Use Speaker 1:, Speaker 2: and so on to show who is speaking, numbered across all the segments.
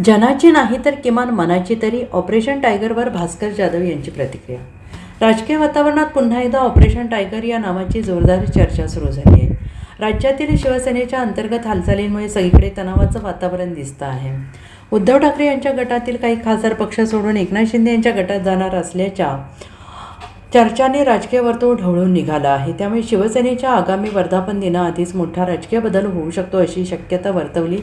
Speaker 1: जनाची नाही तर किमान मनाची तरी ऑपरेशन टायगरवर भास्कर जाधव यांची प्रतिक्रिया। राजकीय वातावरणात पुन्हा एकदा ऑपरेशन टायगर या नावाची जोरदार चर्चा सुरू झाली आहे। राज्यातील शिवसेनेच्या अंतर्गत हालचालींमुळे सगळीकडे तणावाचं वातावरण दिसतं आहे। उद्धव ठाकरे यांच्या गटातील काही खासदार पक्ष सोडून एकनाथ शिंदे यांच्या गटात जाणार असल्याच्या चर्चाने राजकीय वर्तुळ ढवळून निघालं आहे। त्यामुळे शिवसेनेच्या आगामी वर्धापन दिनाआधीच मोठा राजकीय बदल होऊ शकतो अशी शक्यता वर्तवली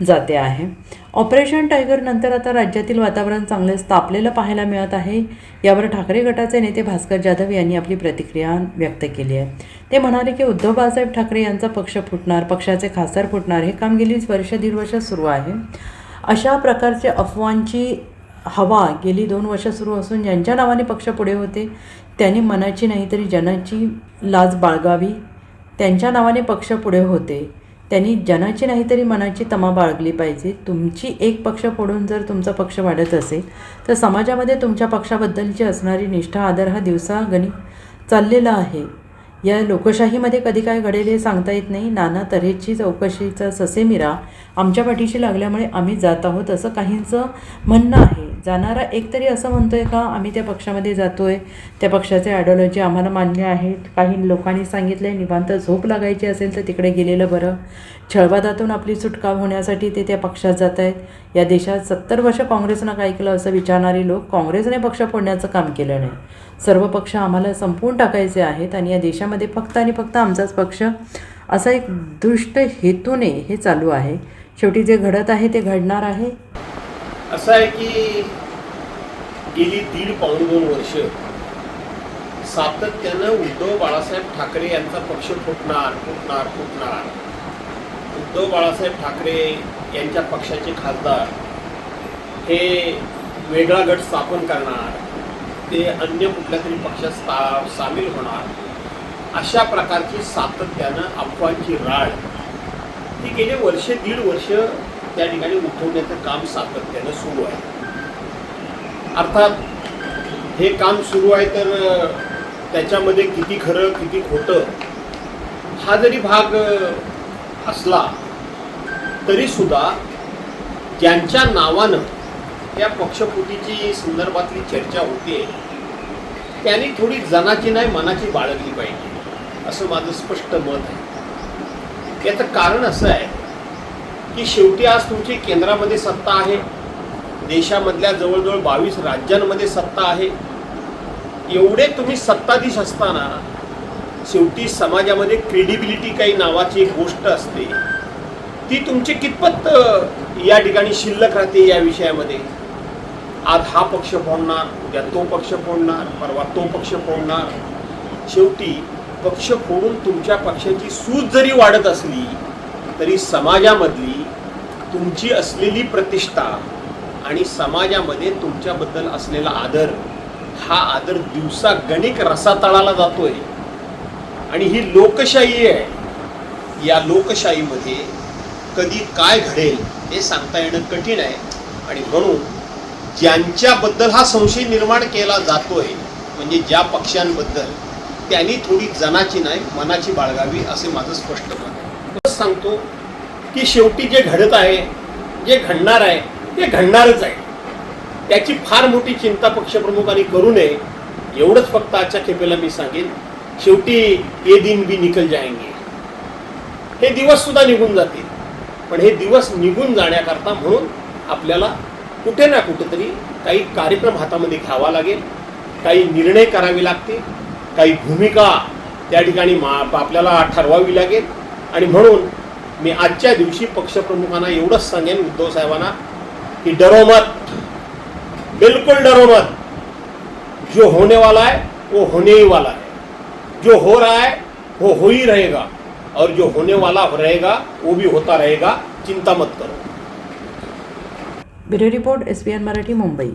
Speaker 1: जाते आहे। ऑपरेशन टायगर नंतर आता राज्यातील वातावरण चांगलेच तापलेलं पाहायला मिळत आहे। यावर ठाकरे गटाचे नेते भास्कर जाधव यांनी आपली प्रतिक्रिया व्यक्त केली आहे। ते म्हणाले की उद्धव बाळासाहेब ठाकरे यांचा पक्ष फुटणार, पक्षाचे खासदार फुटणार हे काम गेली दीड वर्ष सुरू आहे। अशा प्रकारचे अफवांची हवा गेली 2 वर्ष सुरू असून ज्यांच्या नावाने पक्ष पुढे होते त्यांनी मनाची नाही तरी जनाची लाज बाळगावी। त्यांच्या नावाने पक्ष पुढे होते त्यांनी जनाची नाही तरी मनाची तमा बाळगली पाहिजे। तुमची एक पक्ष फोडून जर तुमचा पक्ष वाढत असेल तर समाजामध्ये तुमच्या पक्षाबद्दलची असणारी निष्ठा आदर हा दिवसागणिक चाललेला आहे। या लोकशाहीमध्ये कधी काय घडेल हे सांगता येत नाही। नाना तऱ्हेची चौकशीचा ससेमिरा आमच्या पाठीशी लागल्यामुळे आम्ही जात आहोत असं काहींचं म्हणणं आहे। जाणारा एक तरी असं म्हणतोय का आम्ही त्या पक्षामध्ये जातोय, त्या पक्षाचे आयडिओलॉजी आम्हाला मान्य आहेत। काही लोकांनी सांगितले निवांत झोप लागायची असेल तर तिकडे गेलेलं बरं। छळवादातून आपली सुटका होण्यासाठी ते त्या पक्षात जात आहेत। या देशात 70 वर्ष काँग्रेसनं काय केलं असं विचारणारे लोक काँग्रेसने पक्ष फोडण्याचं काम केलं नाही। सर्व पक्ष आम्हाला संपवून टाकायचे आहेत आणि या देशामध्ये फक्त आणि फक्त आमचाच पक्ष असा एक दुष्ट हेतूने हे चालू आहे। शेवटी जे घडत आहे ते घडणार आहे।
Speaker 2: असं आहे की गेली 1.5-2 वर्ष सातत्यानं उद्धव बाळासाहेब ठाकरे यांचा पक्ष फुटणार। उद्धव बाळासाहेब ठाकरे यांच्या पक्षाचे खासदार हे वेगळा गट स्थापन करणार, ते अन्य कुठल्या तरी पक्षात सामील होणार, अशा प्रकारची सातत्यानं अफवांची राळ ही गेले 1.5 वर्ष त्या ठिकाणी उठवण्याचं काम सातत्यानं सुरू आहे। अर्थात हे काम सुरू आहे तर त्याच्यामध्ये किती खरं किती खोटं हा जरी भाग असला तरी सुद्धा ज्यांच्या नावानं या पक्षफुटीची संदर्भातली चर्चा होते त्यांनी थोडी जनाची नाही मनाची बाळगली पाहिजे असं माझं स्पष्ट मत आहे। याचं कारण असं आहे की शेवटी आज तुमची केंद्रामध्ये सत्ता आहे, देशामधल्या जवळजवळ 22 राज्यांमध्ये सत्ता आहे। एवढे तुम्ही सत्ताधीश असताना शेवटी समाजामध्ये क्रेडिबिलिटी काही नावाची एक गोष्ट असते, ती तुमची कितपत या ठिकाणी शिल्लक राहते या विषयामध्ये। आज हा पक्ष फोडणार, उद्या तो पक्ष फोडणार, परवा तो पक्ष फोडणार। शेवटी पक्ष फोडून तुमच्या पक्षाची सूज जरी वाढत असली तरी समाजामधली तुमची असलेली प्रतिष्ठा आणि समाजामध्ये तुमच्याबद्दल असलेला आदर हा आदर दिवसागणिक रसातळाला जातोय। आणि ही लोकशाही आहे। या लोकशाहीमध्ये कधी काय घडेल हे सांगता येणं कठीण आहे। आणि म्हणून ज्यांच्याबद्दल हा संशय निर्माण केला जातोय म्हणजे ज्या पक्षांबद्दल, त्यांनी थोडी जनाची नाही मनाची बाळगावी असे माझं स्पष्ट मत आहे। सांगतो की शेवटी जे घडत आहे, जे घडणार आहे ते घडणारच आहे। त्याची फार मोठी चिंता पक्षप्रमुखांनी करू नये एवढंच फक्त आजच्या खेपेला मी सांगेन। शेवटी ये दिन भी निकल जाएंगे, हे दिवस सुद्धा निघून जातील। पण हे दिवस निघून जाण्याकरता म्हणून आपल्याला कुठे ना कुठेतरी काही कार्यक्रम हातामध्ये घ्यावा लागेल, काही निर्णय करावे लागतील, काही भूमिका त्या ठिकाणी आपल्याला ठरवावी लागेल। आणि म्हणून मी आजच्या दिवशी पक्षप्रमुखांना एवढंच सांगेन, उद्धव साहेबांना, कि डरो मत, बिल्कुल डरो मत। जो होने वाला है वो होने ही वाला है, जो हो रहा है वो हो ही रहेगा, और जो होने वाला रहेगा वो भी होता रहेगा। चिंता मत करो।
Speaker 1: Bureau report SBN Marathi, Mumbai.